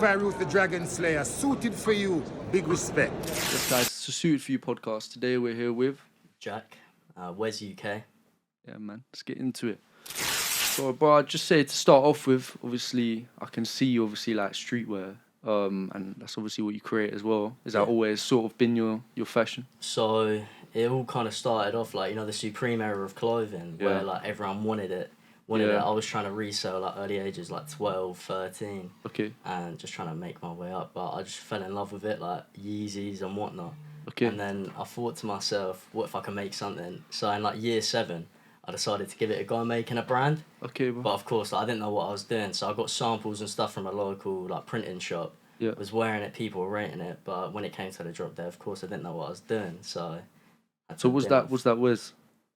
Levi Ruth, the Dragon Slayer, suited for you. Big respect. Yes, guys, it's a Suited For You podcast. Today we're here with Jack, Wes UK. Yeah, man, let's get into it. So, bro, I'd just say to start off with, obviously, I can see you obviously like streetwear, and that's obviously what you create as well. Is that always sort of been your fashion? So it all kind of started off like, the Supreme era of clothing where like everyone wanted it. I was trying to resell like early ages, like 12, 13. Okay. And just trying to make my way up. But I just fell in love with it, like Yeezys and whatnot. Okay. And then I thought to myself, what if I can make something? So in like year 7, I decided to give it a go making a brand. Okay, bro. But of course, I didn't know what I was doing. So I got samples and stuff from a local like printing shop. Yeah. Was wearing it, people were rating it. But when it came to the drop there, of course, I didn't know what I was doing. So was that Wes?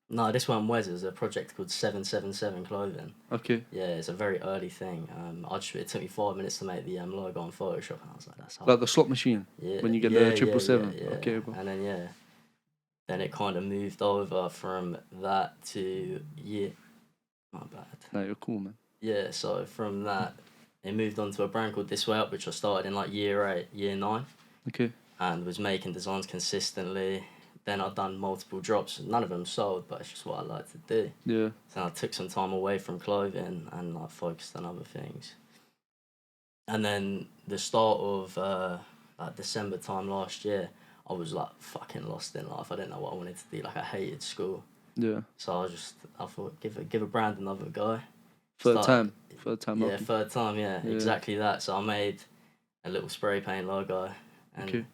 No, this one was a project called 777 Clothing. Okay. Yeah, it's a very early thing. It took me 5 minutes to make the logo on Photoshop, and I was like, that's hard. Like the slot machine. Yeah. When you get the 777. Yeah. Okay, bro. And then it kind of moved over from that to My bad. No, you're cool, man. Yeah, so from that, it moved on to a brand called This Way Up, which I started in like year 8, year 9. Okay. And was making designs consistently. Then I've done multiple drops. None of them sold, but it's just what I like to do. Yeah. So I took some time away from clothing and like focused on other things. And then the start of like December time last year, I was like fucking lost in life. I didn't know what I wanted to do. Like I hated school. Yeah. So I thought give a brand another go. Third time. Yeah, third time. Yeah, exactly that. So I made a little spray paint logo and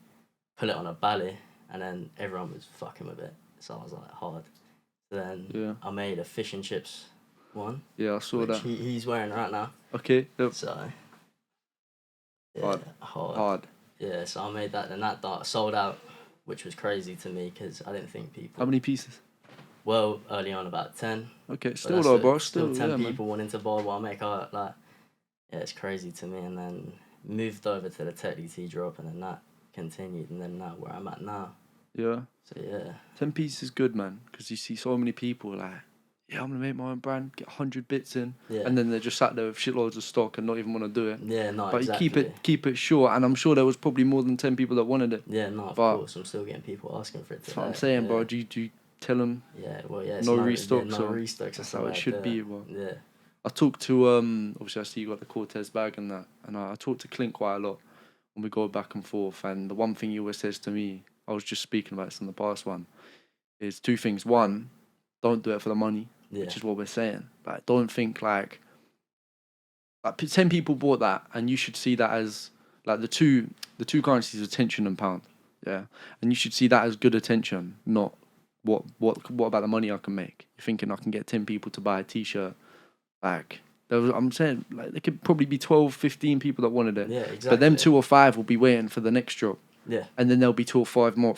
put it on a belly. And then everyone was fucking with it. So I was like, hard. So then I made a fish and chips one. Yeah, I saw that. He's wearing right now. Okay. Yep. So, yeah, Hard. Yeah, so I made that. And that sold out, which was crazy to me because I didn't think people... How many pieces? Well, early on about 10. Okay, still though, bro. Still 10 people wanting to buy what I make. It's crazy to me. And then moved over to the Tech DT drop and then that continued. And then now where I'm at now. Yeah. So yeah. 10 pieces is good, man, because you see so many people like, I'm gonna make my own brand, get 100 bits in, and then they're just sat there with shitloads of stock and not even want to do it. Yeah, no, but exactly. you keep it short, and I'm sure there was probably more than 10 people that wanted it. Yeah, no, of course, I'm still getting people asking for it. That's what I'm saying, bro. Do you tell them? Yeah, well, yeah. No restocks. No restocks. That's how it should be, bro. Yeah. I talked to obviously I see you got the Cortez bag and that, and I talked to Clint quite a lot when we go back and forth. And the one thing he always says to me, I was just speaking about this in the past one, is 2 things. One, don't do it for the money, which is what we're saying. Like, don't think like 10 people bought that, and you should see that as like the two currencies, attention and pound. Yeah, and you should see that as good attention, not what about the money I can make. You're thinking I can get 10 people to buy a t-shirt, like. I'm saying like there could probably be 12, 15 people that wanted it. Yeah, exactly. But them 2 or 5 will be waiting for the next drop. Yeah. And then there'll be 2 or 5 more,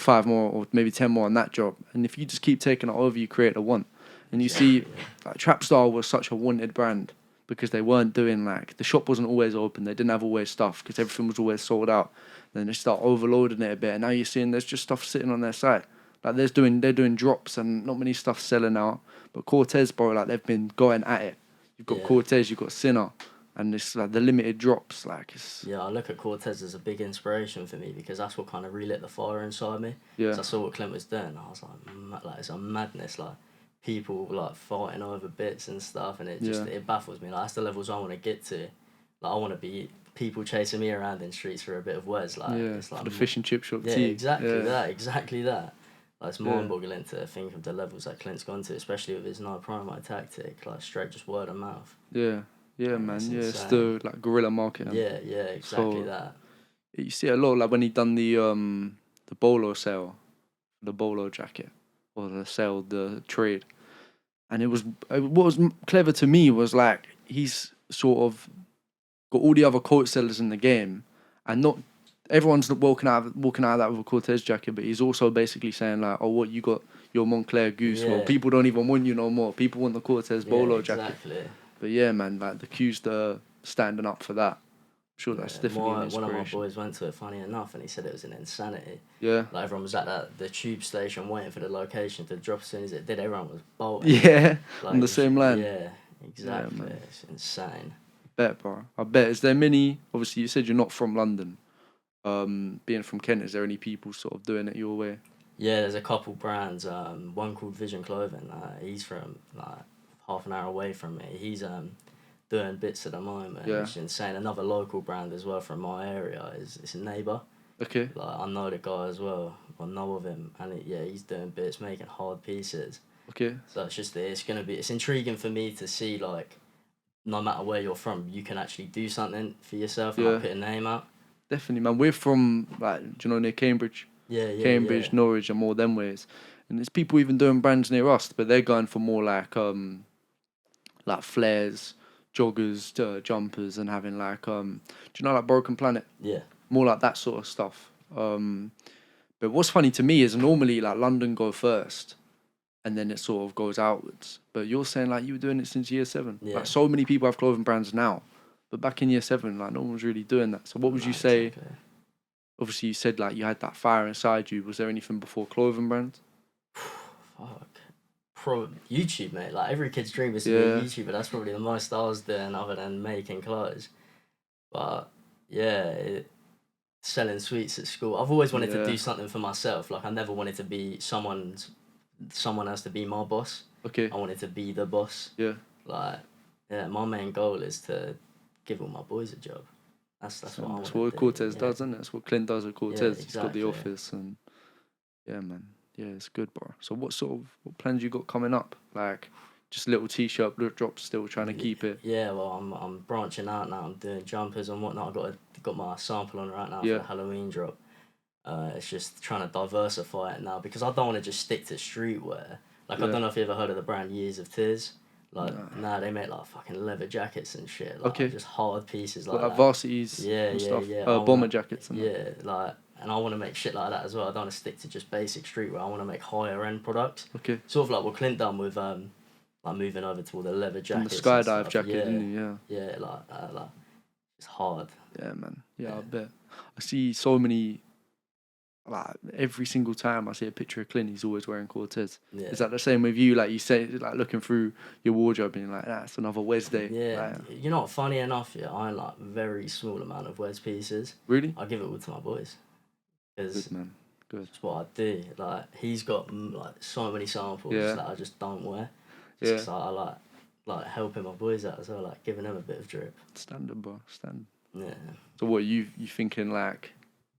or maybe 10 more on that job. And if you just keep taking it over, you create a want. And you see, like, Trap Style was such a wanted brand because they weren't doing like the shop wasn't always open. They didn't have always stuff because everything was always sold out. Then they start overloading it a bit, and now you're seeing there's just stuff sitting on their site. Like they're doing drops and not many stuff selling out. But Cortez, bro, like they've been going at it. You've got Cortez, you've got Sinner, and it's like the limited drops. Like it's... Yeah, I look at Cortez as a big inspiration for me because that's what kind of relit the fire inside me. Yeah. So I saw what Clint was doing. I was like, it's a madness. Like people like fighting over bits and stuff, and it baffles me. Like that's the levels I want to get to. Like I want to be people chasing me around in streets for a bit of Wes. Like it's like for the fish and chip shop. Yeah, tea. exactly that. Like, it's mind-boggling to think of the levels that Clint's gone to, especially with his no promo tactic, like straight just word of mouth. Yeah, man. It's the like guerrilla marketing. Yeah, exactly that. You see a lot, like when he done the bolo sale, the bolo jacket, or the trade, and what was clever to me was like he's sort of got all the other coat sellers in the game, and not. Everyone's walking out of that with a Cortez jacket, but he's also basically saying like, "Oh, what you got your Montclair Goose? Well, people don't even want you no more. People want the Cortez Bolo jacket." But yeah, man, like the Q's standing up for that. I'm sure that's definitely an inspiration. One of my boys went to it, funny enough, and he said it was an insanity. Yeah. Like everyone was at the tube station waiting for the location to drop as soon as it did. Everyone was bolting. Yeah, like, on the same line. Yeah, exactly. It's insane. Bet, bro. I bet. Is there many? Obviously, you said you're not from London. Being from Kent, is there any people sort of doing it your way? Yeah, there's a couple brands. One called Vision Clothing. He's from like half an hour away from me. He's doing bits at the moment. Yeah. It's insane. Another local brand as well from my area is it's a neighbour. Okay. Like I know the guy as well. I know of him, and he's doing bits, making hard pieces. Okay. So it's intriguing for me to see like, no matter where you're from, you can actually do something for yourself and like, put a name out. Definitely, man. We're from like, do you know, near Cambridge? Cambridge, Norwich, and more them ways. And there's people even doing brands near us, but they're going for more like flares, joggers, jumpers, and having like do you know like Broken Planet? Yeah. More like that sort of stuff. But what's funny to me is normally like London go first, and then it sort of goes outwards. But you're saying like you were doing it since year 7. Yeah. Like so many people have clothing brands now, but back in year 7, like no one was really doing that. So what would you say? Exactly. Obviously, you said like you had that fire inside you. Was there anything before clothing brands? Fuck. Probably YouTube, mate. Like every kid's dream is to be a YouTuber. That's probably the most I was doing other than making clothes. But yeah, selling sweets at school. I've always wanted to do something for myself. Like I never wanted to be someone has to be my boss. Okay. I wanted to be the boss. Yeah. Like, yeah, my main goal is to give all my boys a job. That's what I want. That's what Cortez does, isn't it? That's what Clint does at Cortez. Yeah, He's got the exactly. office and yeah, man. Yeah, it's good, bro. So what plans you got coming up? Like just little t-shirt drops, still trying to keep it. Yeah, well, I'm branching out now. I'm doing jumpers and whatnot. I got my sample on right now for the Halloween drop. It's just trying to diversify it now because I don't want to just stick to streetwear. Like I don't know if you ever heard of the brand Years of Tears. Like they make like fucking leather jackets and shit. Like, just hard pieces like that. Varsities. And stuff. Bomber jackets and that. Like, and I want to make shit like that as well. I don't want to stick to just basic streetwear. I want to make higher end products. Okay. Sort of like what Clint done with like moving over to all the leather jackets. And the skydive jacket, didn't he? Yeah. Yeah, like it's hard. Yeah, man. Yeah, I bet. I see so many. Like every single time I see a picture of Clint, he's always wearing Cortez. Yeah. Is that the same with you? Like you say, like looking through your wardrobe and like, that's another Wednesday. Yeah, you know what? Funny enough, I own like very small amount of Wes pieces. Really? I give it all to my boys. Good, man. Good. That's what I do. Like he's got like so many samples that I just don't wear. Just 'cause I like helping my boys out as well, like giving them a bit of drip. Standard, bro. Standard. Yeah. So what you thinking like?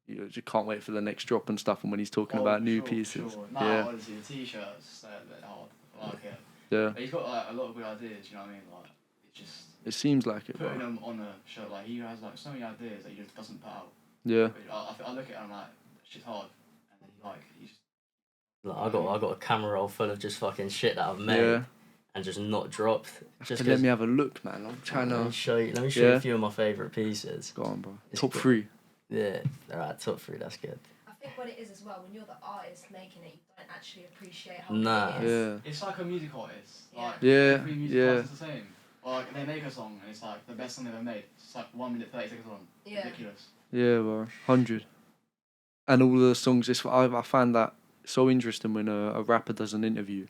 You just can't wait for the next drop and stuff, and when he's talking about new pieces. Sure. No, honestly, the t-shirts, they're a bit hard. I like it. Yeah. But he's got like a lot of good ideas, you know what I mean? Like, it's just... It seems like it, putting them on a show, like, he has like so many ideas that he just doesn't put out. Yeah. I look at it and I'm like, shit's hard. And then like, he just... Like, I got a camera roll full of just fucking shit that I've made and just not dropped. Just let me have a look, man. I'm trying to... Let me show you a few of my favourite pieces. Go on, bro. Top 3. Yeah, alright, top 3, that's good. I think what it is as well, when you're the artist making it, you don't actually appreciate how good it is. It's like a music artist. Like, yeah, every music artist is the same. Like, they make a song and it's like the best song they've ever made. It's like 1 minute 30 seconds long. Yeah. Ridiculous. Yeah, bro. 100. And all the songs, I find that so interesting when a rapper does an interview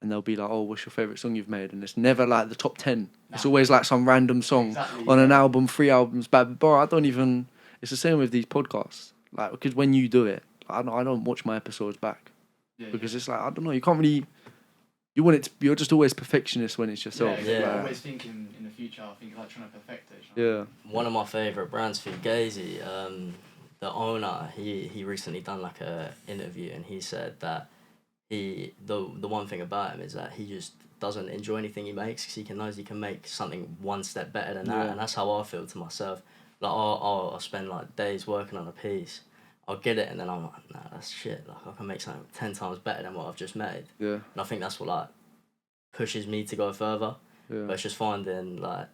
and they'll be like, oh, what's your favourite song you've made? And it's never like the top 10. Nah. It's always like some random song on an album, 3 albums back. Bro, I don't even... It's the same with these podcasts. Like, because when you do it, I don't watch my episodes back. Yeah, because it's like, I don't know, you can't really... You're just always perfectionist when it's yourself. Yeah, like, always thinking in the future, I think like trying to perfect it. Yeah. One of my favourite brands, Fugazi, the owner, he recently done like a interview and he said that the one thing about him is that he just doesn't enjoy anything he makes because he knows he can make something one step better than that, and that's how I feel to myself. Like I'll spend like days working on a piece, I'll get it and then I'm like, nah, that's shit. Like I can make something 10 times better than what I've just made. Yeah. And I think that's what like pushes me to go further. Yeah. But it's just finding like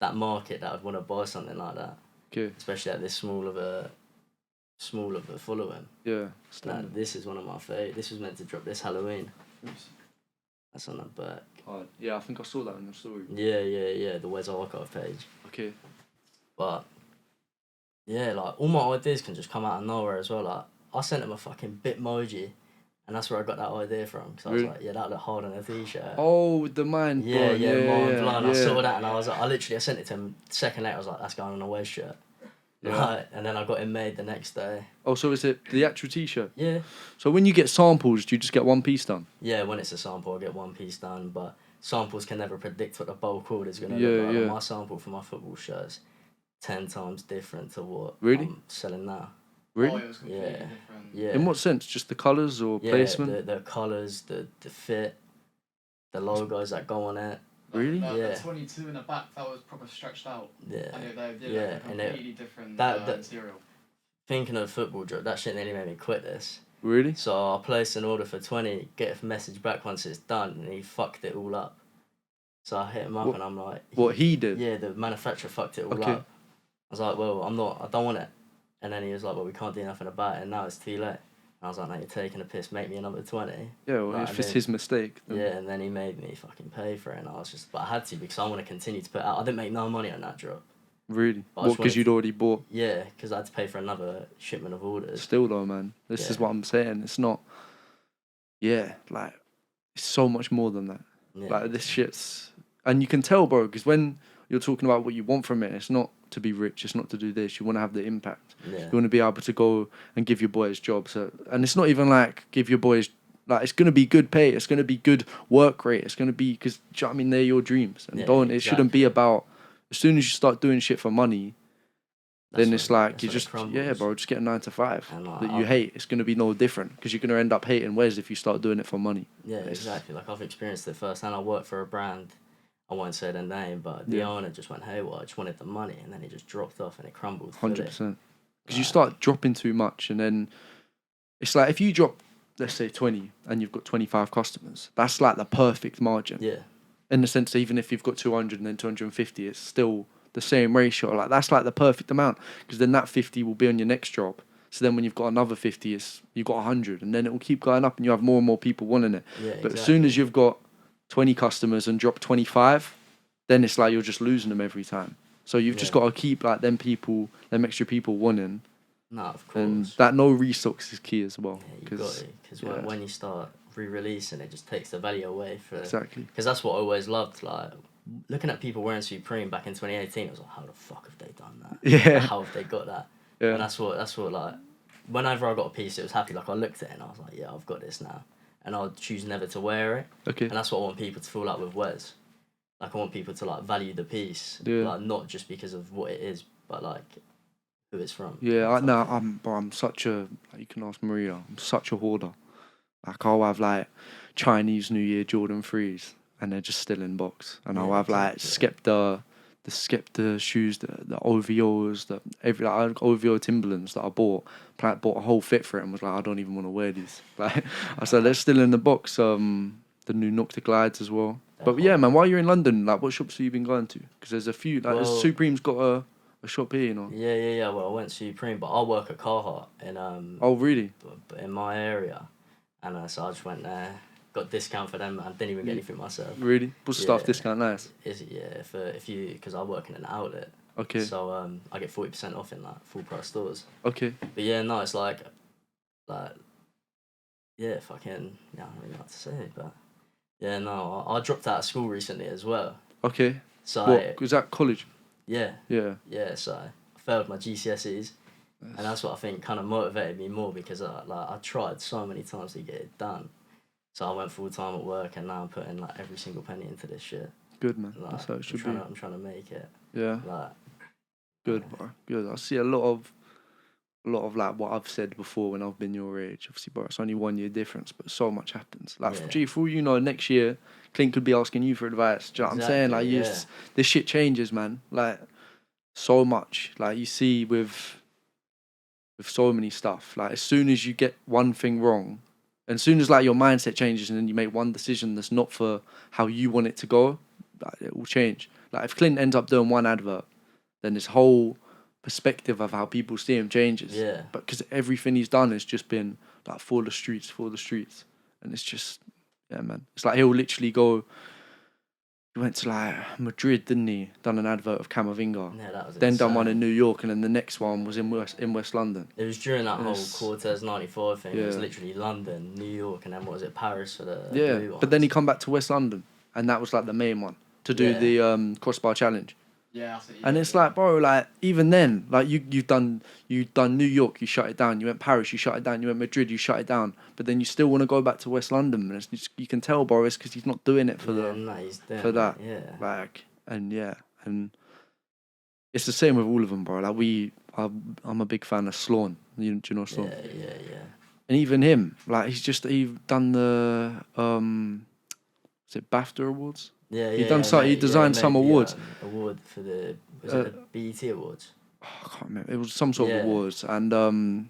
that market that I'd want to buy something like that. Okay. Especially at this small of a following. Yeah. Like, this is one of my favourite. This was meant to drop this Halloween. Oops. That's on the back. Yeah, I think I saw that in the story. Yeah. The Wes Archive page. Okay. But yeah, like all my ideas can just come out of nowhere as well. Like I sent him a fucking Bitmoji And that's where I got that idea from. Because I Really? was like, yeah, that look hard on a t-shirt. Oh, with the mind Yeah, blown. yeah, mind blown. I saw yeah. that and I was like, I sent it to him. Second later, I was like, that's going on a Wes shirt. Yeah. Like, and then I got it made the next day. Oh, so is it the actual t-shirt? Yeah. So when you get samples, do you just get one piece done? Yeah, when it's a sample, I get one piece done, but samples can never predict what the bulk order is going to Yeah, look like. yeah. Like, my sample for my football shirt's 10 times different to what Really? I'm selling now. Really? Oh, it was completely Yeah. different. Yeah. In what sense? Just the colours or Yeah, placement? the colours, the fit, the logos that go on it. Really? Yeah. The 22 in the back, that was proper stretched out. Yeah. And they did Yeah, like a and completely different that- material. Thinking of football drop, that shit nearly made me quit this. Really? So I placed an order for 20, get a message back once it's done, and he fucked it all up. So I hit him up What- and I'm like... What he did? Yeah, the manufacturer fucked it all Okay. up. I was like, well, I don't want it. And then he was like, well, we can't do nothing about it, and now it's too late. And I was like, no, you're taking a piss, make me another 20. Yeah, well, Like, if and it's then- his mistake. Then... Yeah, and then he made me fucking pay for it, and I was just... But I had to, because I want to continue to put out... I didn't make no money on that drop. Really? But I What, just because wanted you'd already bought? Yeah, because I had to pay for another shipment of orders. Still though, man. This is Yeah. what I'm saying. It's not... Yeah, like, it's so much more than that. Yeah. Like, this shit's... And you can tell, bro, because when you're talking about what you want from it, it's not to be rich, it's not to do this. You want to have the impact. Yeah. You want to be able to go and give your boys jobs. And it's not even like give your boys... Like, it's going to be good pay. It's going to be good work rate. It's going to be... Because, do you know what I mean? They're your dreams. And Yeah, it shouldn't be exactly. about... As soon as you start doing shit for money, That's then when- it's like that's you when it just crumbles. yeah, bro, just get a 9 to 5 And, like, that you hate. It's gonna be no different because you're gonna end up hating Wes if you start doing it for money. Yeah, It's- exactly. Like, I've experienced it firsthand. I worked for a brand, I won't say their name, but the Yeah. owner just went haywire, just wanted the money, and then it just dropped off and it crumbled. fully. 100%. Because you Right. start dropping too much, and then it's like if you drop, let's say 20, and you've got 25 customers, that's like the perfect margin. Yeah, In the sense that even if you've got 200 and then 250, it's still the same ratio. Like that's like the perfect amount because then that 50 will be on your next job. So then when you've got another 50, you've got 100, and then it will keep going up, and you have more and more people wanting it. yeah. But as soon as you've got 20 customers and drop 25, then it's like you're just losing them every time. So you've just Yeah. got to keep like them extra people wanting, No, of course. and that no restocks is key as well. Yeah, you got it. Because yeah. when you start re-releasing, it just takes the value away for. Exactly. Because that's what I always loved. Like looking at people wearing Supreme back in 2018, I was like, how the fuck have they done that? Yeah. How have they got that? Yeah. And that's what like. Whenever I got a piece, it was happy. Like I looked at it and I was like, yeah, I've got this now, and I'll choose never to wear it. Okay. And that's what I want people to feel like with Wes. Like I want people to like value the piece, Yeah. like not just because of what it is, but like who it's from. Yeah, Type no, thing. I'm such a. You can ask Maria. I'm such a hoarder. Like I'll have like Chinese New Year Jordan 3s, and they're just still in box. And I'll Yeah, have like exactly. the Skepta shoes, the OVOs, OVO Timberlands that I bought. Bought a whole fit for it and was like, I don't even want to wear these. Like I said, they're still in the box. The new Nocta Glides as well. But yeah, man, while you're in London, like what shops have you been going to? Because there's a few. Like Well- Supreme's got a shop here, you know. Yeah. Well, I went to Supreme, but I work at Carhartt in Oh really? in my area, and so I just went there, got discount for them. I didn't even get anything myself. Really? What's the staff Yeah. discount? Nice. Is it if you because I work in an outlet, Okay. so I get 40% off in like full price stores. Okay. But yeah, no, it's like yeah, fucking yeah, I don't really know what to say, but yeah, no, I dropped out of school recently as well. Okay. So What? Was that college? yeah, Yeah. so I failed my GCSEs. And that's what I think kind of motivated me more because I tried so many times to get it done. So I went full time at work and now I'm putting like every single penny into this shit. Good, man. Like, That's how it should be. I'm trying to make it. Yeah. Like Good, bro. Good. I see a lot of like what I've said before when I've been your age. Obviously, bro, it's only 1 year difference, but so much happens. Like, Yeah. for all you know, next year, Clint could be asking you for advice. Do you know what I'm saying? Like, Exactly, this shit changes, man. Like, so much. Like, you see with so many stuff. Like, as soon as you get one thing wrong, and as soon as like your mindset changes, and then you make one decision that's not for how you want it to go, like, it will change. Like, if Clint ends up doing one advert, then this whole perspective of how people see him changes. Yeah. But because everything he's done has just been like for the streets, and it's just, yeah, man. It's like he'll literally go He went to like Madrid, didn't he? Done an advert of Camavinga. Yeah, that was Then done one in insane. New York, and then the next one was in West London. It was during that whole Yes. Cortez '94 thing. It was Yeah. literally London, New York, and then what was it, Paris for the Yeah, blue but then he ones. come back to West London, and that was like the main one to do Yeah. the crossbar challenge. Yeah, that's it. And it's like, bro, like even then, like you've done New York, you shut it down. You went Paris, you shut it down. You went Madrid, you shut it down. But then you still want to go back to West London, and it's just, you can tell, Boris, because he's not doing it for He's doing for that. Yeah. Like, and it's the same with all of them, bro. Like I'm a big fan of Sloan. Do you know Sloan? Yeah. And even him, like he done the is it BAFTA awards? Yeah, He designed some awards. Award for the was it the BET Awards? Oh, I can't remember. It was some sort Yeah. of awards, and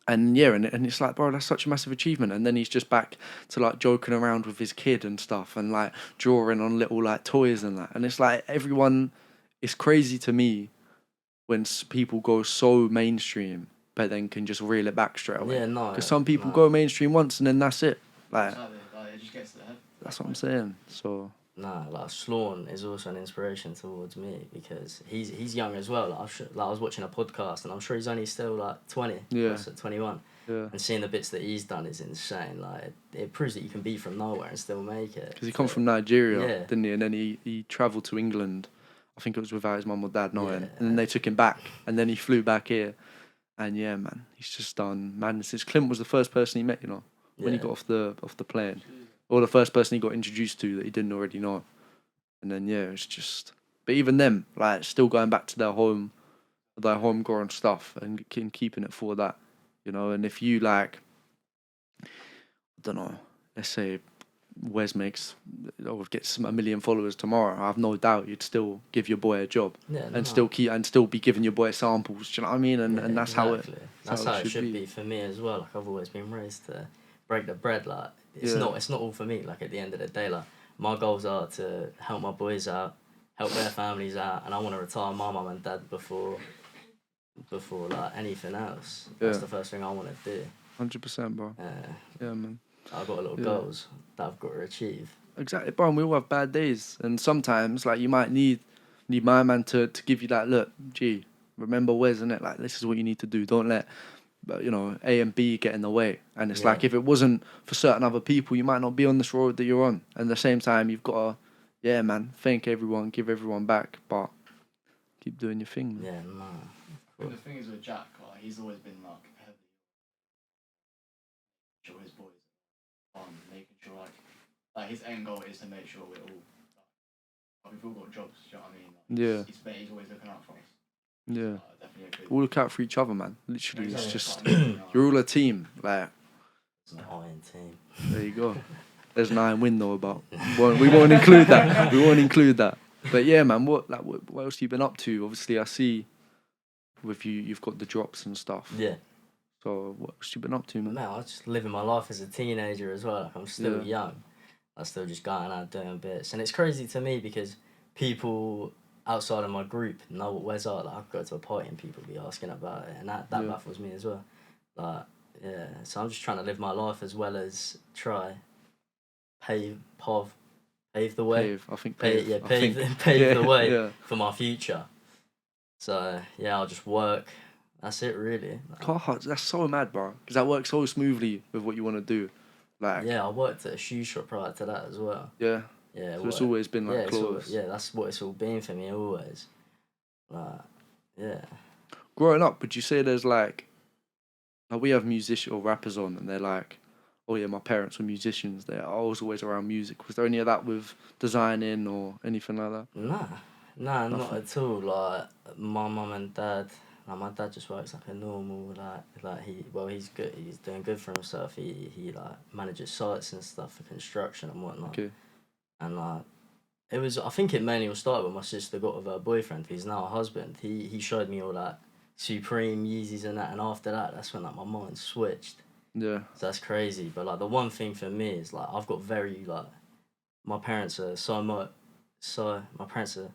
it's like, bro, that's such a massive achievement. And then he's just back to like joking around with his kid and stuff, and like drawing on little like toys and that. And it's like everyone, it's crazy to me when people go so mainstream, but then can just reel it back straight away. Yeah, no. Because some people go mainstream once and then that's it. Like Exactly. Like, it just gets to the head. that's what I'm saying. So Nah, like Sloan is also an inspiration towards me because he's young as well. Like I was watching a podcast and I'm sure he's only still like 20. Yeah. Or 21. yeah, And seeing the bits that he's done is insane. Like it proves that you can be from nowhere and still make it. because he comes from Nigeria, Yeah. didn't he? And then he travelled to England. I think it was without his mum or dad knowing. Yeah. And then they took him back, and then he flew back here. And yeah, man, he's just done madnesses. Clint was the first person he met, when he Yeah. got off the plane, or the first person he got introduced to that he didn't already know. And then yeah, it's just. But even them, like, still going back to their homegrown stuff and keeping it for that, And if you like, I don't know, let's say Wes gets a million followers tomorrow, I have no doubt you'd still give your boy a job and still be giving your boy samples. Do you know what I mean? And that's exactly. how That's how it should be for me as well. Like I've always been raised to break the bread. Like it's not all for me. Like at the end of the day, like my goals are to help my boys out, help their families out, and I want to retire my mum and dad before like anything else. That's the first thing I want to do. 100%, bro. Yeah, man. I've got a lot of goals that I've got to achieve. Exactly, bro. And we all have bad days, and sometimes like you might need my man to give you that look. Gee, remember Wes, innit? Like this is what you need to do. Don't let, A and B get in the way. And it's like if it wasn't for certain other people, you might not be on this road that you're on. And at the same time, you've got to, man, thank everyone, give everyone back, but keep doing your thing, man. Yeah, nah. And the thing is with Jack, like, he's always been like heavy. Sure his boys making sure like his end goal is to make sure we're all like, we've all got jobs. Do you know what I mean? Like, he's always looking out for us. Yeah. Definitely agree. All look out for each other, man. Literally, Exactly. it's just Like, you're all a team. Like It's an iron team. there you go. There's an iron window about. We won't include that. We won't include that. But yeah, man. What else have you been up to? Obviously, I see with you've got the drops and stuff. Yeah. So what else you been up to, man? Man, I was just living my life as a teenager as well. Like I'm still young. I'm still just going out doing bits, and it's crazy to me because people outside of my group know what Wes are. Like I go to a party and people be asking about it, and that baffles me as well. Like so I'm just trying to live my life as well as try pave the way. I think Pave the way for my future. So yeah, I'll just work. That's it, really. God, that's so mad, bro. Because that works so smoothly with what you want to do. Like Yeah, I worked at a shoe shop prior to that as well. yeah. Yeah, So it's always been like close. That's what it's all been for me always. Like, yeah. Growing up, would you say there's like we have musicians or rappers on, and they're like, oh yeah, my parents were musicians. I was always around music. Was there any of that with designing or anything like that? Nah, not at all. Like my mum and dad. Like my dad just works like a normal he's good. He's doing good for himself. He like manages sites and stuff for construction and whatnot. Okay. And like I think it mainly all started when my sister got with her boyfriend, who's now a husband. He showed me all like Supreme Yeezys and that, and after that, that's when like my mind switched. Yeah. So that's crazy. But like the one thing for me is like I've got very like my parents are my parents are.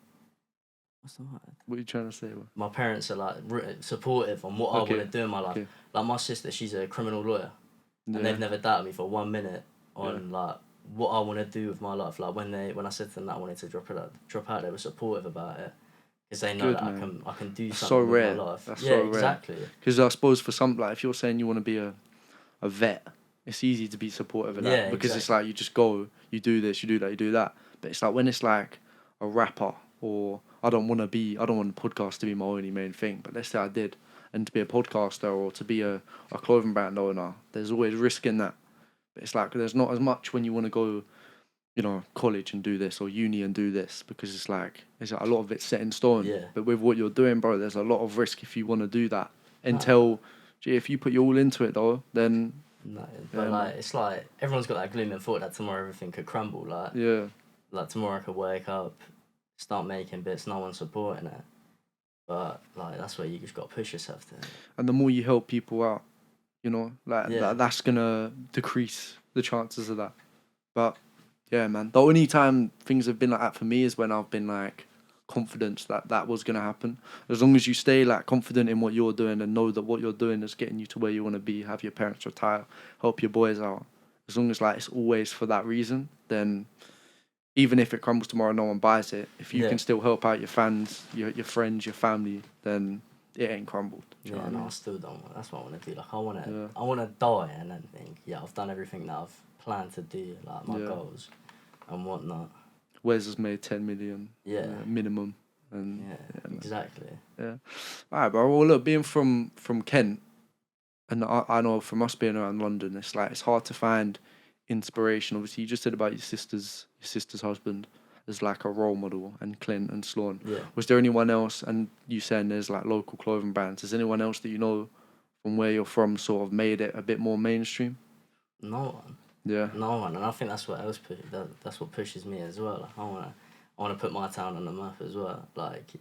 What's the word? What are you trying to say? My parents are like supportive on what I want to do in my life. Okay. Like my sister, she's a criminal lawyer, and they've never doubted me for 1 minute on like what I want to do with my life. Like when I said to them that I wanted to drop out, they were supportive about it because they know Good, that man. I can do That's something so with rare. my life. That's yeah, so rare. exactly. Because I suppose for some, like if you're saying you want to be a vet, it's easy to be supportive of that Yeah, because exactly. it's like you just go, you do this, you do that, you do that. But it's like when it's like a rapper or I don't want the podcast to be my only main thing. But let's say I did, and to be a podcaster or to be a clothing brand owner, there's always risk in that. But it's like there's not as much when you want to go, you know, college and do this or uni and do this because it's like a lot of it's set in stone. Yeah. But with what you're doing, bro, there's a lot of risk if you want to do that. If you put your all into it though, then No, but like it's like everyone's got that gloom and thought that tomorrow everything could crumble. Like like tomorrow I could wake up, start making bits, no one's supporting it. But like that's where you just got to push yourself to. And the more you help people out, you know, like Yeah. that's gonna decrease the chances of that. But yeah, man, the only time things have been like that for me is when I've been like confident that was gonna happen. As long as you stay like confident in what you're doing and know that what you're doing is getting you to where you want to be, have your parents retire, help your boys out. As long as like it's always for that reason, then even if it crumbles tomorrow, no one buys it. If you can still help out your fans, your friends, your family, then it ain't crumbled. Yeah, no, I still don't want. That's what I want to do. Like I want to die and then think, yeah, I've done everything that I've planned to do, like my goals and whatnot. Wes has made 10 million minimum. And exactly. Yeah. Alright, bro. Well, look, being from Kent, and I know from us being around London, it's like it's hard to find inspiration. Obviously, you just said about your sister's husband as like a role model, and Clint and Sloan. Yeah. Was there anyone else? And you saying there's like local clothing brands. Is anyone else that you know from where you're from sort of made it a bit more mainstream? No one. Yeah. No one, and I think that's what else that's what pushes me as well. Like I wanna put my town on the map as well. Like,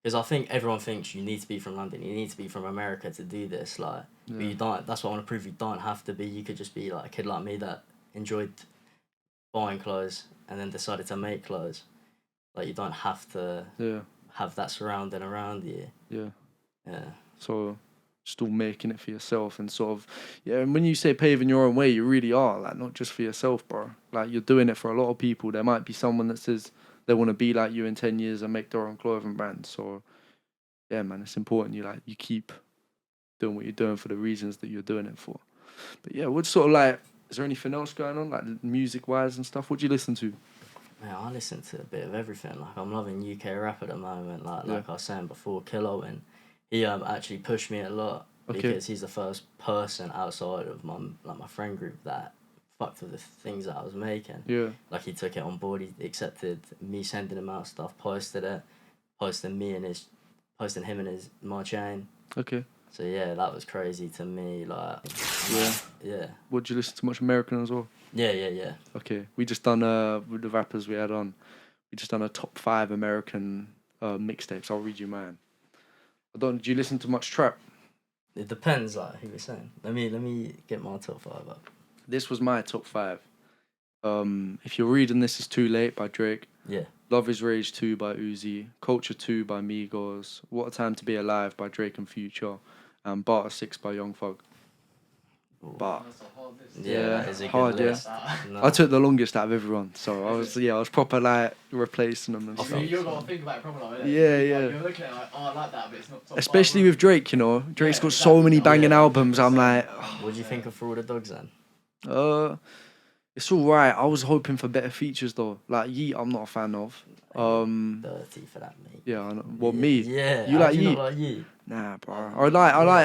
because I think everyone thinks you need to be from London, you need to be from America to do this. Like, but you don't. That's what I want to prove. You don't have to be. You could just be like a kid like me that enjoyed buying clothes and then decided to make clothes. Like you don't have to have that surrounding around you. Yeah. Yeah. So still making it for yourself and sort of and when you say paving your own way, you really are, like, not just for yourself, bro. Like, you're doing it for a lot of people. There might be someone that says they want to be like you in 10 years and make their own clothing brand. So yeah, man, it's important you keep doing what you're doing for the reasons that you're doing it for. But yeah, what sort of like, is there anything else going on, like music wise and stuff? What do you listen to? Man, I listen to a bit of everything. Like I'm loving UK rap at the moment. Like I was saying before, Kilo, and he actually pushed me a lot because he's the first person outside of my friend group that fucked with the things that I was making. Yeah. Like he took it on board. He accepted me sending him out stuff, posting him and my chain. Okay. So yeah, that was crazy to me. Like yeah. Would you listen to much American as well? Yeah. Okay, we just done with the rappers we had on. We just done a top 5 American mixtapes. I'll read you mine. Do you listen to much trap? It depends, like who you're saying. Let me get my top 5 up. This was my top 5. If you're reading This Is Too Late by Drake. Yeah. Love Is Rage 2 by Uzi. Culture 2 by Migos. What a Time to Be Alive by Drake and Future. And Barter 6 by Young Thug. But That's a hard list. that is a hard, good list. No. I took the longest out of everyone, so I was proper like replacing them and I stuff. mean, you've got to think about it properly. Like, Yeah. You're looking at it like, I like that, but it's not top Especially 5, with Drake, you know. Drake's got so many banging albums. I'm like, What do you think of For All the Dogs then? it's all right. I was hoping for better features though. Like Yeet, I'm not a fan of. Dirty for that, mate. Yeah, I know. Well, me. Yeah. You like Yeet? Yeet? Not like Yeet? Nah, bro.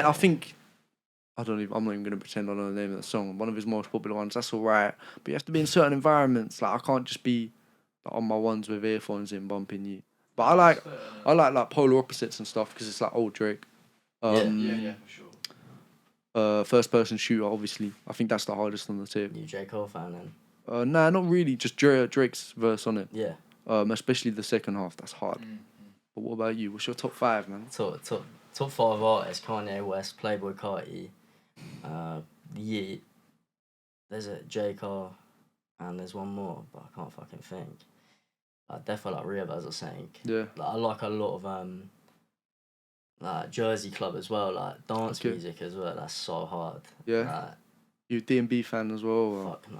I think. I'm not even gonna pretend I know the name of the song. One of his most popular ones. That's all right, but you have to be in certain environments. Like I can't just be like, on my ones with earphones in bumping Yeet. But I like polar opposites and stuff because it's like old Drake. Yeah, for sure. First person shooter, obviously. I think that's the hardest on the tape. You J. Cole fan then? Nah, not really. Just Drake's verse on it. Yeah. Especially the second half. That's hard. But what about you? What's your top 5, man? Top 5 artists: Kanye West, Playboi Carti, Yeet. There's a J. Cole, and there's one more, but I can't fucking think. Definitely like Rehab, as I was saying. Yeah. Like, I like a lot of like Jersey Club as well, like dance music as well. That's so hard. Yeah. You D&B fan as well? Or? Fuck no.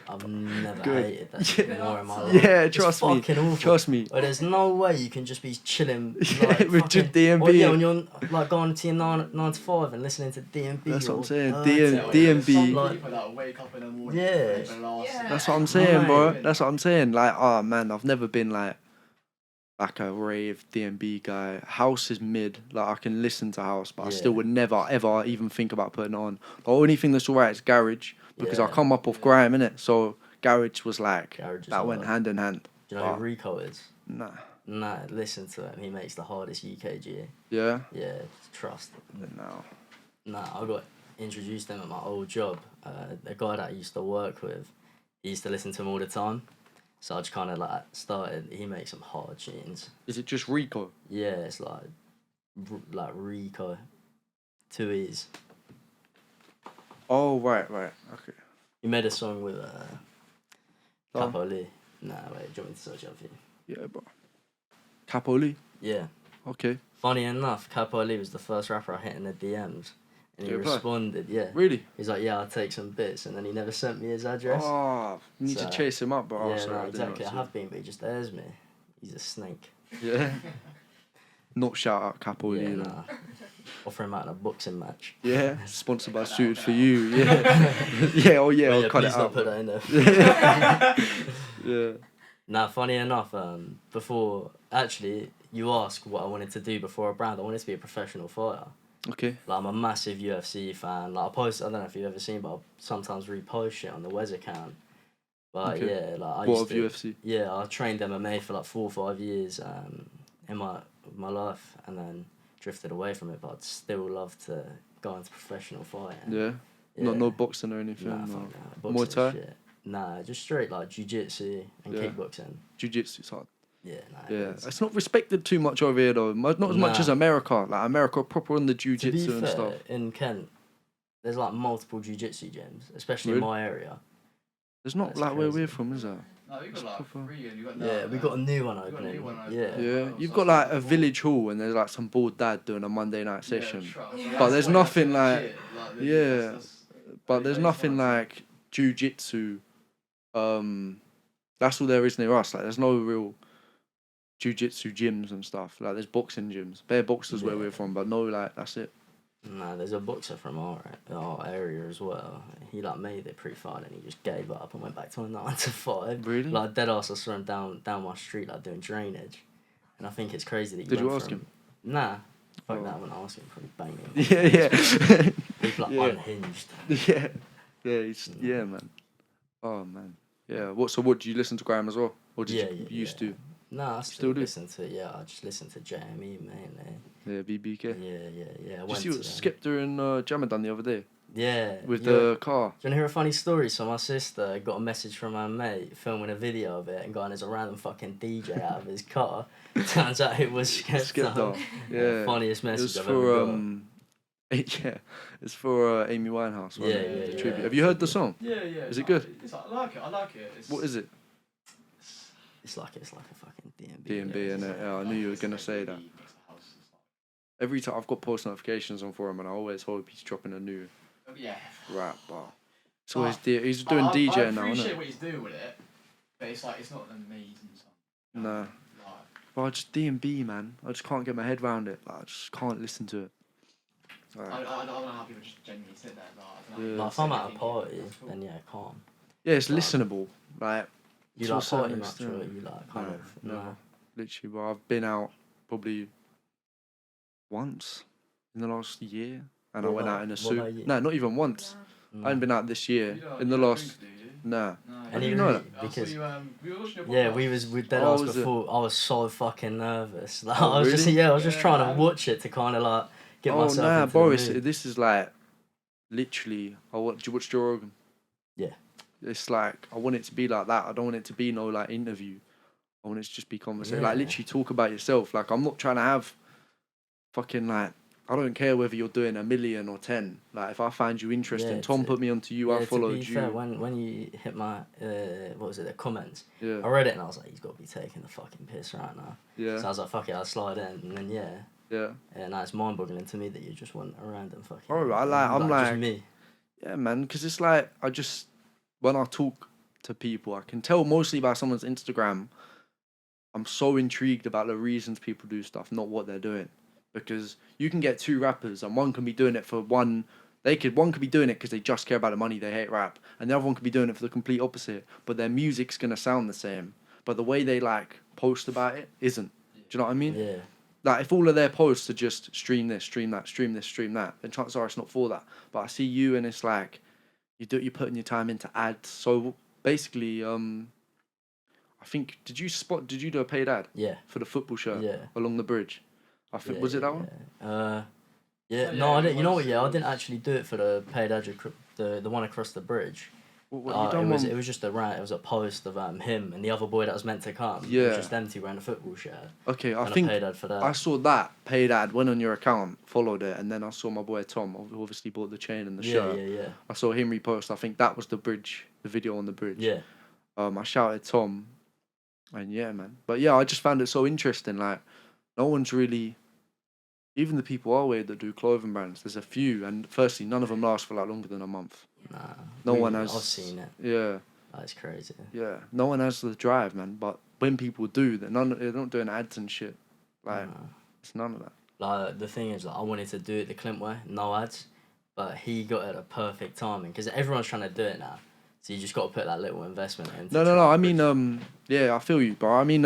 I've never Good. hated that shit more in my life. Yeah, It's trust me. fucking awful. Trust me. Well, there's no way you can just be chilling Yeah, with fucking, just DMB. Or, yeah, when you're like going to your 9 to 5 and listening to DMB. That's what I'm saying. DMB. Some people that wake up in the morning. Yeah. play the last- Yeah. That's what I'm saying, bro. Mate. That's what I'm saying. Like, oh man, I've never been like a rave DMB guy. House is mid. Like I can listen to house, but I still would never ever even think about putting it on. The only thing that's alright is garage because I Yeah. come up off grime, innit? So garage was like Garage is that went hard. hand in hand. Do you know who Rico is? Nah. Nah, listen to him. He makes the hardest UKG. Yeah. Yeah, trust. No. Nah, I got introduced to him at my old job. The guy that I used to work with, he used to listen to him all the time. So I just kind of like started. He makes some hard tunes. Is it just Rico? Yeah, it's like Rico, 2 E's. Oh right. Okay. He made a song with Oh. Capo Lee. Nah, wait, do you want me to search it up for you? Yeah, bro. Capoli. Yeah. Okay. Funny enough, Capo Lee was the first rapper I hit in the DMs. And he Did he reply? responded, yeah. Really? He's like, yeah, I'll take some bits. And then he never sent me his address. Oh, you need to So- chase him up, bro. yeah, Sorry, no, I didn't exactly. I see have been, but he just airs me. He's a snake. it. Yeah. Not shout out Capoli. Yeah, either. nah. Offer him out in a boxing match. Yeah, sponsored by Suited for You. Yeah, yeah. Oh yeah, But I'll cut please it don't out. put that in there. Yeah. Nah, funny enough, before actually you asked what I wanted to do before a brand, I wanted to be a professional fighter. Okay. Like I'm a massive UFC fan. Like I don't know if you've ever seen, but I sometimes repost shit on the Wes account. But Okay. yeah, like I What used of to, UFC? Yeah, I trained MMA for like 4 or 5 years in my life, and then drifted away from it. But I'd still love to go into professional fighting. Yeah. Yeah. No boxing or anything. Nah, or fuck that. Muay Boxing Thai? shit. Nah, just straight like jiu-jitsu and Yeah. kickboxing. Jiu-jitsu's hard. Yeah, nah. Yeah, it's- it's not respected too much over here though. Not as much Nah. as America. Like America, proper on the To be jiu-jitsu and fair, stuff. in Kent, there's like multiple jiu-jitsu gyms, especially Really? in my area. There's not That's like where crazy. we're from, is there? No, we got like proper. 3 and you got Yeah, we got a new one got a opening. new one opening. Yeah. Yeah, Oh, you've so got it's like a like village hall and there's like some bored dad doing a Monday night Yeah, session. trust. But there's nothing like- legit, yeah, that's- But there's Based nothing on it. like jiu-jitsu. That's all there is near us. Like there's no real jiu-jitsu gyms and stuff. Like there's boxing gyms. Bare boxers where Yeah. we're from, but no, like that's it. Nah, there's a boxer from our area as well. He like made it pretty far, and he just gave up and went back to a 9 to 5. Really? Like dead ass, I saw him down my street like doing drainage, and I think it's crazy that. He Did you went ask from- him? Nah, fuck Oh. that. I wouldn't ask him. Probably bang him. Yeah, yeah. He's like Yeah. unhinged. Yeah, yeah, man. Oh man, yeah. What do you listen to grime as well, or did Yeah, you yeah, used yeah. to? Nah, I Still still do? listen to I just listen to JME mainly. Yeah, BBK. Yeah. I Did you see went what to, Skepta and Jammer done the other day Yeah. with you know- the car? Do you want to hear a funny story? So my sister got a message from her mate filming a video of it and going as a random fucking DJ out of his car. Turns out it was Skepta. Skepta. Yeah. Funniest It message was I've for ever got. yeah, it's for Amy Winehouse. Wasn't Yeah, it? yeah, The yeah. tribute. Have you heard the song? Yeah. Is it good? I like it. I like it. It's, What is it? It's like a fucking DMB. DMB and I knew you were gonna say that. Every time I've got post notifications on for him, and I always hope he's dropping a new Yeah. rap. But it's But- always he's doing I DJ now, appreciate isn't it? what he's doing with it, but it's like it's not an amazing song. Nah. Like, But I just DMB, man. I just can't get my head around it. Like, I just can't listen to it. I Like, don't know how people just genuinely sit there. Like, I don't know. Yeah. Like if I'm at a Thinking, party, that's cool. then yeah, calm. yeah, it's listenable. Like, You to a like party certain much, or extent. you like kind No, of never. Literally, but I've been out probably once in the last year, and I What went about- out in a what suit. about you? No, not even once. No. I haven't been out this year. You don't- In the you don't last, drink, do you? nah. No. And you even know me, that? I saw because you, we were watching your yeah, podcast. we was with dead Oh, ass was it? before. I was so fucking nervous. Like Oh, I was just really? I was just Yeah, trying man. to watch it to kind of like get Oh myself nah, into Boris, the mood. this is like literally. Do you watch Joe Rogan? Yeah. It's like I want it to be like that. I don't want it to be no like interview. I want it to just be conversation. Like Yeah. literally talk about yourself. Like I'm not trying to have fucking like. I don't care whether you're doing 1 million or 10. Like if I find you interesting, Yeah, Tom to- put me onto you. I to followed be you. fair, when you hit my what was it, the comments, Yeah, I read it and I was like, he's got to be taking the fucking piss right now. yeah, So I was like, fuck it, I'll slide in, and then yeah. now it's mind-boggling to me that you just want a random fucking. Bro, I'm just like- me. Yeah, man. Because it's like I just when I talk to people, I can tell mostly by someone's Instagram. I'm so intrigued about the reasons people do stuff, not what they're doing. Because you can get two rappers, and one can be doing it for one. One could be doing it because they just care about the money, they hate rap, and the other one could be doing it for the complete opposite. But their music's gonna sound the same, but the way they like post about it isn't. Do you know what I mean? Yeah. Like if all of their posts are just stream this, stream that, stream this, stream that, then chances are it's not for that. But I see you, and it's like you're putting your time into ads. So basically, I think did you do a paid ad? Yeah. For the football shirt. Yeah. Along the bridge. I think was it that one? Yeah. Oh, No, I yeah, didn't. You know what? it Yeah, I was. didn't actually do it for the paid ad. The one across the bridge. What you done it one? was just a rant. It was a post of him and the other boy that was meant to come. It Yeah. was just them two wearing a football shirt. Okay, I And think a paid ad for that. I saw that paid ad, went on your account, followed it, and then I saw my boy Tom, who obviously bought the chain and the shirt. Yeah. I saw him repost. I think that was the bridge, the video on the bridge. Yeah. I shouted Tom, and yeah, man. But yeah, I just found it so interesting. Like, no one's really, even the people our way that do clothing brands. There's a few, and firstly, none of them last for like longer than a month. Nah. No one has. I've seen it. Yeah, That's crazy. yeah. No one has the drive, man. But when people do, they're not doing ads and shit. Like, Nah. it's none of that. Like the thing is, like I wanted to do it the Clint way, no ads, but he got it at a perfect timing because everyone's trying to do it now. So you just got to put that little investment in. No. I mean, yeah, I feel you, but I mean,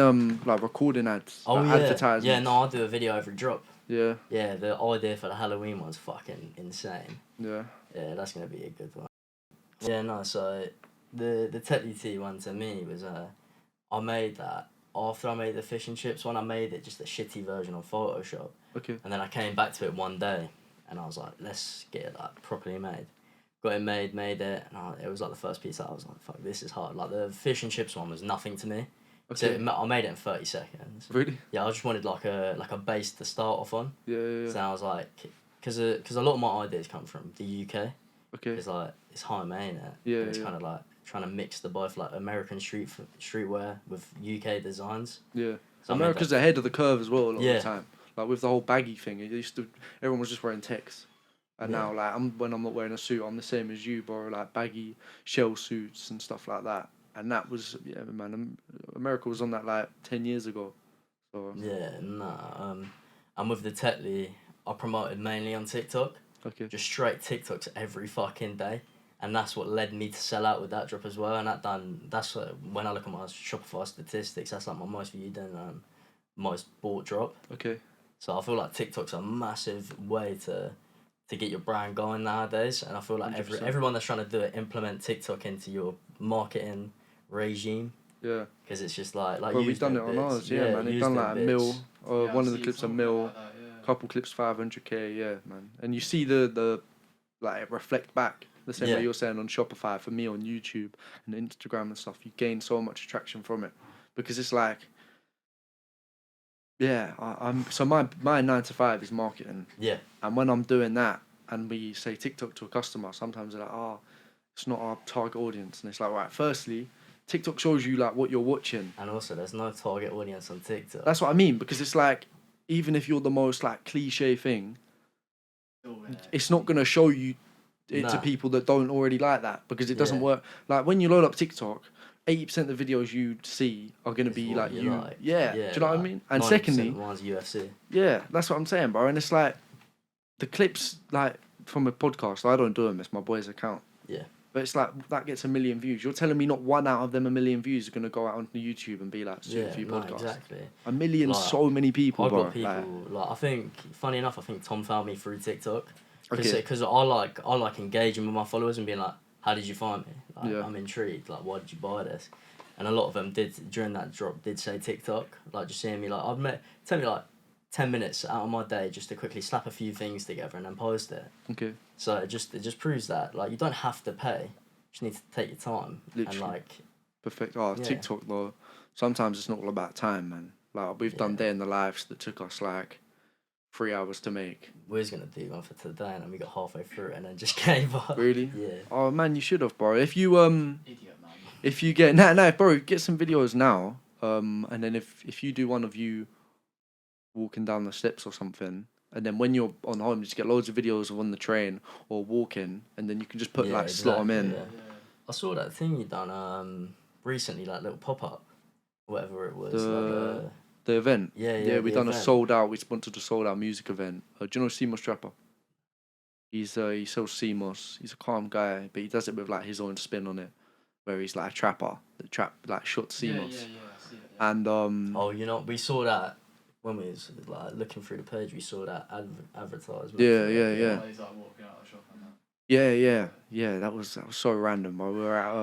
like recording ads, Oh like yeah. advertisements. Yeah, no, I'll do a video every drop. Yeah, Yeah, the idea for the Halloween one's fucking insane. yeah. Yeah, that's gonna be a good one. Yeah, no, so the Tetley Tea one to me was I made that after I made the fish and chips one. I made it just a shitty version on Photoshop, Okay. and then I came back to it one day, and I was like, let's get it like properly made. Got it made it, and it was like the first piece that I was like, fuck, this is hard. Like the fish and chips one was nothing to me. So Okay. I made it in 30 seconds. Really? Yeah, I just wanted like a base to start off on. Yeah. So I was like, because a lot of my ideas come from the UK. Okay. It's like it's high main it. Yeah, And it's yeah. kind of like trying to mix the both like American streetwear with UK designs. Yeah. So I made America's that- ahead of the curve as well a lot of Yeah. the time. Like with the whole baggy thing, everyone was just wearing techs. And Yeah. now, like, when I'm not wearing a suit, I'm the same as you, bro. Like baggy shell suits and stuff like that. And that was, yeah, man. America was on that like 10 years ago. So Yeah, nah. And with the Tetley, I promoted mainly on TikTok. okay. Just straight TikToks every fucking day. And that's what led me to sell out with that drop as well. And that's when I look at my Shopify statistics, that's like my most viewed and most bought drop. Okay. So I feel like TikTok's a massive way to get your brand going nowadays. And I feel like 100%. everyone that's trying to do it, implement TikTok into your marketing regime. Yeah. Because it's just like Well, we've use done it them on bits. ours, yeah, man. They've use done them like a bits. mil, or Yeah, one I've of the seen clips a something mil, like that, yeah. couple clips 500k, yeah, man. And you see the like it reflect back the same Yeah. way you're saying on Shopify. For me on YouTube and Instagram and stuff, you gain so much attraction from it because it's like, yeah, I'm so my 9 to 5 is marketing, Yeah. and when I'm doing that and we say TikTok to a customer, sometimes they're like, oh, it's not our target audience, and it's like, right, firstly, TikTok shows you like what you're watching. And also, there's no target audience on TikTok. That's what I mean, because it's like, even if you're the most like cliche thing, Still, it's not gonna show you it to Nah. people that don't already like that, because it doesn't Yeah. work. Like when you load up TikTok, 80% of the videos you see are gonna It's be what like you you, like. yeah. Do you know what I like mean? And 90% secondly, of mine's UFC. yeah, that's what I'm saying, bro. And it's like the clips, like from a podcast, I don't do them. It's my boy's account. Yeah. But it's like that gets 1 million views. You're telling me not one out of them 1 million views are gonna go out onto YouTube and be like super Yeah, few no, podcasts. exactly. 1 million, Like, so many people, I've bro. got people Like, I think, funny enough, I think Tom found me through TikTok Okay. because I like engaging with my followers and being like, how did you find me? Like, Yeah. I'm intrigued. Like, why did you buy this? And a lot of them did during that drop did say TikTok. Like just seeing me like tell me like 10 minutes out of my day just to quickly slap a few things together and then post it. okay. So it just proves that like you don't have to pay. You just need to take your time Literally. and like Perfect. Oh, Yeah. TikTok though. Sometimes it's not all about time, man. Like we've done Yeah. day in the lives that took us like 3 hours to make. we was gonna do one for today and then we got halfway through it and then just gave up. Really? Yeah. Oh man, you should have, bro. If you Idiot, man. if you get nah, bro, get some videos now. And then if you do one of you walking down the steps or something, and then when you're on home, just get loads of videos of on the train or walking, and then you can just put Yeah, like slot them in. exactly, Yeah. I saw that thing you done recently, like little pop up, whatever it was. The event. Yeah, we the done event. a sold out. We sponsored a sold out music event. Do you know CMOS Trapper? He sells CMOS. He's a calm guy, but he does it with like his own spin on it, where he's like a trapper that like shot CMOS. Yeah, I see it, yeah. And Oh, you know, we saw that when we was like looking through the page. We saw that advertisement. Yeah. He's like walking out of the shop and that. Yeah. That was so random. We were at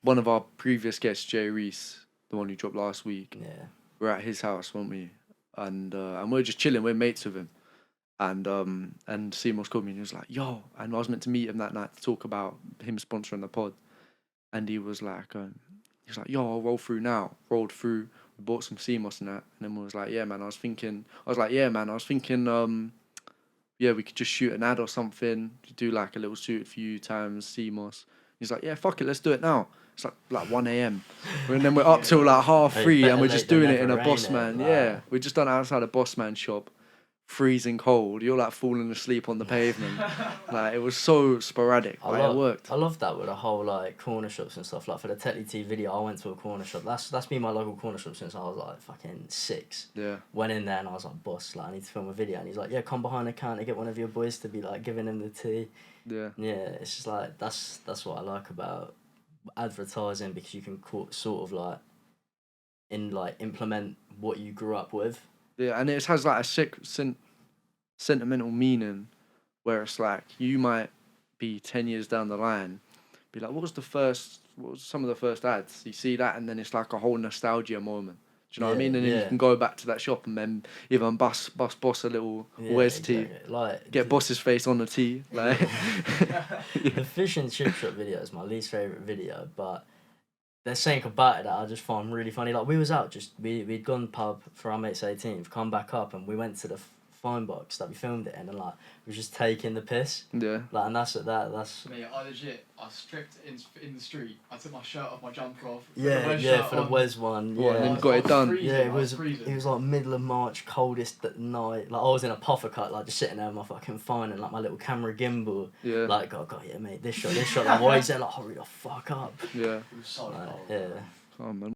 one of our previous guests, Jay Reese, the one who dropped last week. Yeah. We were at his house, weren't we? And we were just chilling. We're mates with him. And CMOS called me and he was like, "Yo," and I was meant to meet him that night to talk about him sponsoring the pod. And he was like, "Yo, I'll roll through now." Rolled through. We bought some CMOS and that. And then we was like, "Yeah, man." I was thinking, yeah, we could just shoot an ad or something. Do like a little suited for you times CMOS. He's like, "Yeah, fuck it, let's do it now." It's like 1 a.m. And then we're up till like 3:30 and we're just doing it in a Bossman. Yeah, we just done it outside a Bossman shop. Freezing cold. You're like falling asleep on the pavement. Like, it was so sporadic, but it worked. I love that with the whole like corner shops and stuff. Like for the Tetly T video, I went to a corner shop. That's been my local corner shop since I was like fucking 6. Yeah. Went in there and I was like, "Boss, like I need to film a video." And he's like, "Yeah, come behind the counter, get one of your boys to be like giving him the tea." Yeah. Yeah, it's just like that's what I like about advertising, because you can sort of like implement what you grew up with. Yeah, and it has like a sick sentimental meaning, where it's like you might be 10 years down the line, be like, what was some of the first ads? You see that, and then it's like a whole nostalgia moment. Do you know what I mean? And then you can go back to that shop and then even bust Boss a little Wes tea, like get Boss's face on the tea. Like the fish and chip shop video is my least favourite video, but there's something about it that I just find really funny. Like we was out, we'd gone pub for our mate's 18th, come back up, and we went to the phone box that we filmed it in, and like we were just taking the piss. Yeah. Like, and that's. Mate, I stripped in the street. I took my shirt off, my jumper off. For the Wes one. Yeah. And then got it done. Freezing, Yeah, it was freezing. like middle of March, coldest at night. Like I was in a puffer cut, like just sitting there with my fucking phone and like my little camera gimbal. Yeah. Like, God, yeah, mate, this shot. Like, why is there like, hurry the fuck up? Yeah. It was so cold. Yeah. Oh man.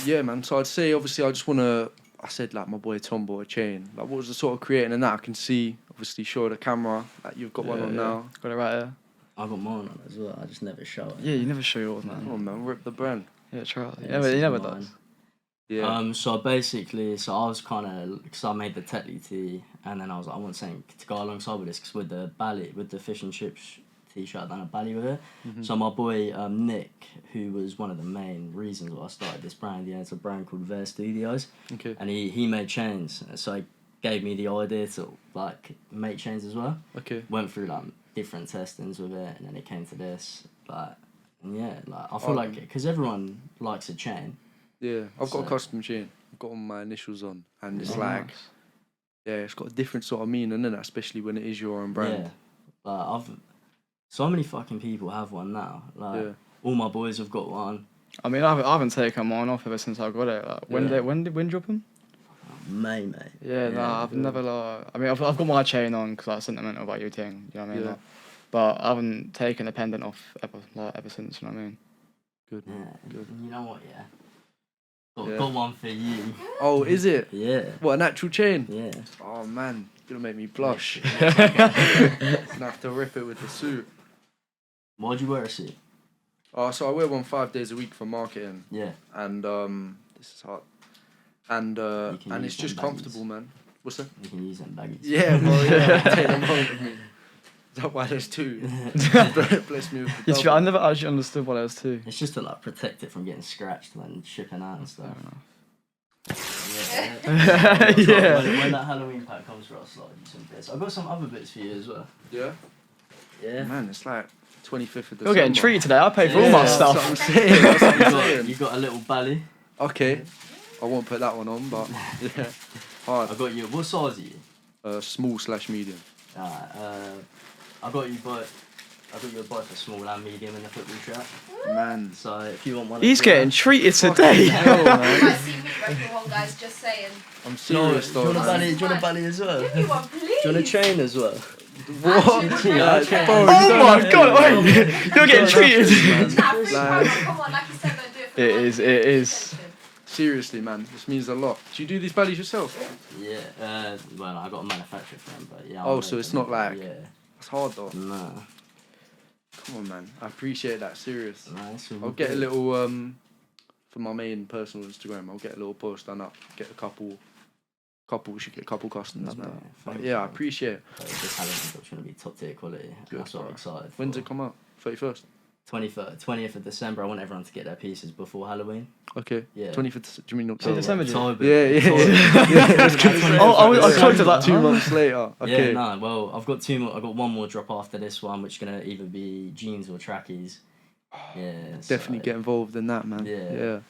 Yeah, man. So I'd say, obviously, I said like my boy Tom bought a chain. Like, what was the sort of creating in that? I can see, obviously, show the camera. Like, you've got one on now. Got it right there. I got mine on as well. I just never show it. Yeah, you never show yours, man. Oh man, rip the brand. Yeah, try it. Yeah, He never mine. does. Yeah. So I was kind of, because I made the Tetly tea, and then I was like, I want something to go alongside with this, because with the fish and chips t-shirt, I done a bally with it. Mm-hmm. So my boy Nick, who was one of the main reasons why I started this brand, he has a brand called Ver Studios, Okay. and he made chains. So he gave me the idea to like make chains as well. Okay. Went through like different testings with it, and then it came to this. Like, and yeah, like I feel like, because everyone likes a chain. Yeah, I've got a So- custom chain. I've got all my initials on, and it's Oh, like, nice. yeah, it's got a different sort of meaning in it, especially when it is your own brand. Yeah, like so many fucking people have one now. Like Yeah. all my boys have got one. I mean, I haven't taken mine off ever since I got it. Like, when did drop them? Mate. Yeah, nah, I've never like. I mean, I've got my chain on because I'm sentimental about your thing. You know what I mean? Yeah. Like, but I haven't taken the pendant off ever since. You know what I mean? Good. Yeah. Good. You know what? Yeah. Yeah. Got one for you. Oh, is it? Yeah. What, an actual chain? Yeah. Oh man, you're gonna make me blush. Gonna have to rip it with the suit. Why'd you wear a suit? Oh, so I wear one 5 days a week for marketing, Yeah. and this is hot, and can it's use just them baggies. comfortable, man. What's that? You can use them baggies. Yeah, well, yeah, I'll take them home with me. Is that why there's two? Bless me with the It's, double. I never actually understood what it was too. It's just to like protect it from getting scratched when shipping out and stuff. Yeah. Yeah. When that Halloween pack comes for us, like some bits. I've got some other bits for you as well. Yeah? Yeah. Man, it's like 25th of December. You're getting treated today. I paid for all my Yeah, stuff. That's what I'm saying. That's what I'm You saying. got a little belly. Okay. I won't put that one on, but yeah. Hard. I got you. What size are you? Small/medium. I got you both for small and medium in the football shirt. Man. So if you want one, He's of getting treated today. Hell, You man. might see me repping one, guys, just saying. I'm Do you want serious a though, man. belly? Do you want a belly as well? Give me one, please. Do you want a chain as well? What? Yeah, Bro, Oh my god, wait, you're getting treated. Nah, free promo, come on, like you said, don't do it for It the is, money. it is. seriously, man, this means a lot. Do you do these ballies yourself? Yeah, well, I got a manufacturer for them, but yeah. Oh, I'll so make it's them, not like- Yeah. It's hard though. Nah. Come on, man. I appreciate that. Serious. Nice. I'll get a little for my main personal Instagram. I'll get a little post done up. Get a couple. We should get a couple customers, Love man. that. But Thank yeah, I you. appreciate it. This Halloween drop's gonna be top tier quality. Good, That's what I'm bro. excited for. When's it come out? 31st. 20th of December. I want everyone to get their pieces before Halloween. Okay. Yeah. 25th. Do you mean In October? December, do you? October. Yeah, yeah, October. yeah. I was gonna say- Oh, I was trying to like 2 months later. Okay. Yeah, no. Well, I've got 2 more. I've got one more drop after this one, which is gonna either be jeans or trackies. Yeah. Definitely so, get involved in that, man. Yeah. Yeah.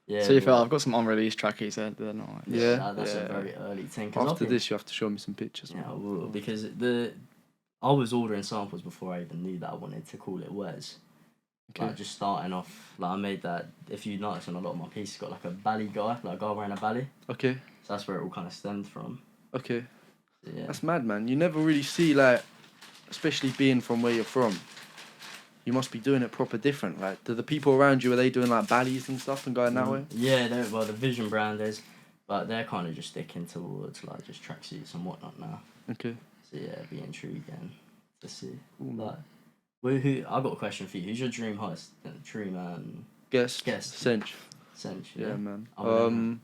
Yeah. So you feel well, I've got some unreleased trackies there. They're not. Yeah. That's a Yeah. very early thing. After this, you have to show me some pictures. Yeah, man. I will, because I was ordering samples before I even knew that I wanted to call it Wes. Okay. Like just starting off, like I made that. If you notice on a lot of my pieces, got like a bally guy, like a guy wearing a bally. Okay. So that's where it all kind of stemmed from. Okay. So, yeah. That's mad, man. You never really see like, especially being from where you're from. You must be doing it proper different. Like, do the people around you, are they doing like ballies and stuff and going that way? Yeah, well the Vision brand is, but they're kind of just sticking towards like just tracksuits and whatnot now. Okay. So yeah, it'd be intriguing to see. Ooh, man. Like, I got a question for you. Who's your dream host? Dream Guest. Guest. Cinch. Cinch. Yeah, man. Other than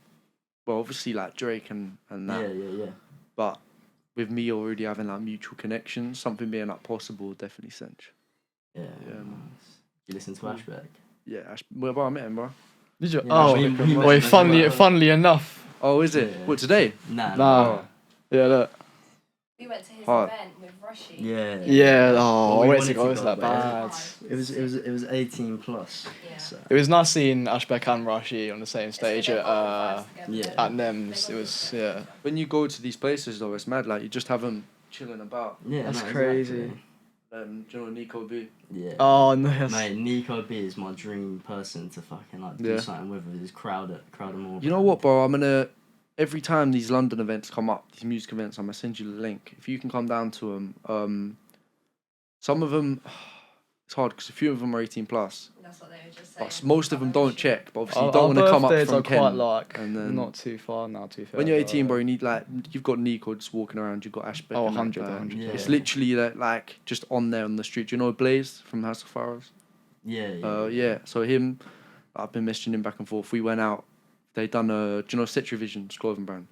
Well, obviously like Drake and that. Yeah. But with me already having like mutual connections, something being like possible, definitely Cinch. Yeah. Yeah, man. You listen to Ashbeck? Yeah. Well, bro, I met him, bro. Did you? Yeah, Oh, we wait. mentioned that. Funnily enough. Oh, is it? Yeah. What, today? Nah. Nah. Yeah, look. We went to his Hard. event with Rushy. Yeah. Yeah. Oh, Well, we wait, wanted it to was go, that but bad. It was 18 plus. Yeah. So. It was nice seeing Ashbeck and Rashi on the same stage They at got the vibes together. yeah. at NEMS. It was yeah. When you go to these places, though, it's mad. Like, you just have them chilling about. Yeah, That's no, crazy. exactly. Do you know Nico B? Yeah. Oh no. Yes. Mate, Nico B is my dream person to fucking like do Yeah. something with. His crowd more. You know what, bro? Every time these London events come up, these music events, I'm gonna send you the link. If you can come down to them, some of them, it's hard because a few of them are 18 plus. That's what they were just saying. But most of them don't check. But obviously, you Our don't want to come up birthdays from are quite Kent. like and then- not too far now. Too far. When you're 18, bro, you need like you've got Nico just walking around. You've got Ashbeck. Oh, and that 100, guy. 100. Yeah. It's literally like just on there on the street. Do you know Blaze from House of Pharaohs? Yeah. Yeah. So him, I've been messaging him back and forth. We went out. They done do you know Citrovision clothing brand?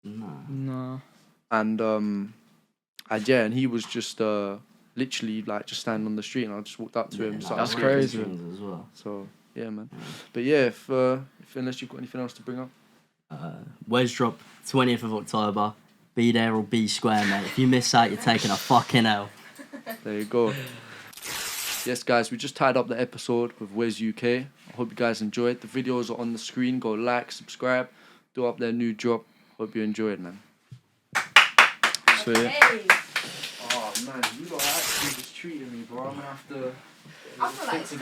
Nah. No. And yeah, and he was just literally like just standing on the street, and I just walked up to him. Yeah, So That's I really crazy. good tunes as well. So yeah, man. Yeah. But yeah, if unless you've got anything else to bring up, Wes drop 20th of October. Be there or be square, mate. If you miss out, you're taking a fucking L. there you go. Yes, guys, we just tied up the episode with Wes UK. I hope you guys enjoyed. The videos are on the screen. Go like, subscribe, do up their new drop. Hope you enjoyed, man. Sweet. Hey, Oh man, you lot are actually just treating me, bro. I'm gonna have to. I feel like it's